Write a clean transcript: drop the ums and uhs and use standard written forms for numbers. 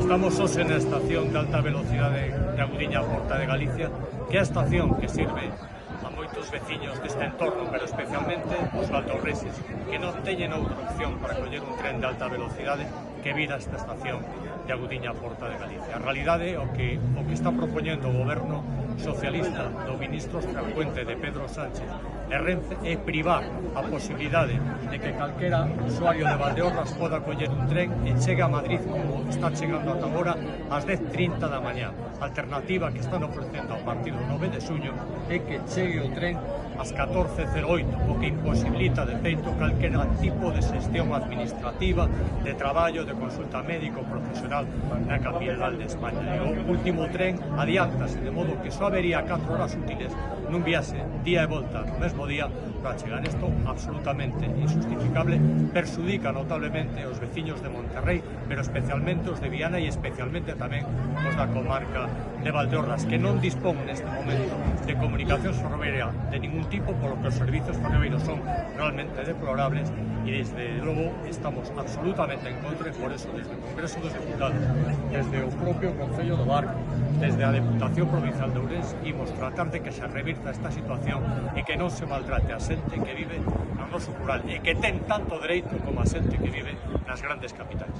Estamos hoxe na estación de alta velocidade de Agudiña Porta de Galicia, que é a estación que sirve a moitos veciños deste entorno, pero especialmente os valdorreses, que non teñen outra opción para coller un tren de alta velocidade que vir a esta estación de Agudiña Porta de Galicia. A realidade o que está propoñendo o goberno socialista do ministro frecuente de Pedro Sánchez e Renfe é privar a posibilidade de que calquera usuario de Valdeorras poda coller un tren e chegue a Madrid como está chegando ata agora ás 10:30 da mañá. A alternativa que están ofrecendo a partir do 9 de xuño é que chegue o tren ás 14:08, o que imposibilita de feito calquera tipo de xestión administrativa, de traballo, de consulta médico profesional na capital de España. E o último tren adiántase, de modo que só habería 4 horas útiles nun viaxe día e volta no mesmo día para chegar. Isto absolutamente injustificable, perxudica notablemente os veciños de Monterrey, pero especialmente os de Viana e especialmente tamén os da comarca de Valdeorras, que non dispón neste momento de comunicación ferroviaria de ningún tipo, polo que os servizos ferroviarios son realmente deplorables e desde logo estamos absolutamente en contra, e por eso desde o Congreso dos Deputados, desde o propio Concello do Barco, desde a Deputación Provincial de Ourense, imos tratar de que se revirta esta situación e que non se maltrate a xente que vive no noso rural e que ten tanto dereito como a xente que vive nas grandes capitais.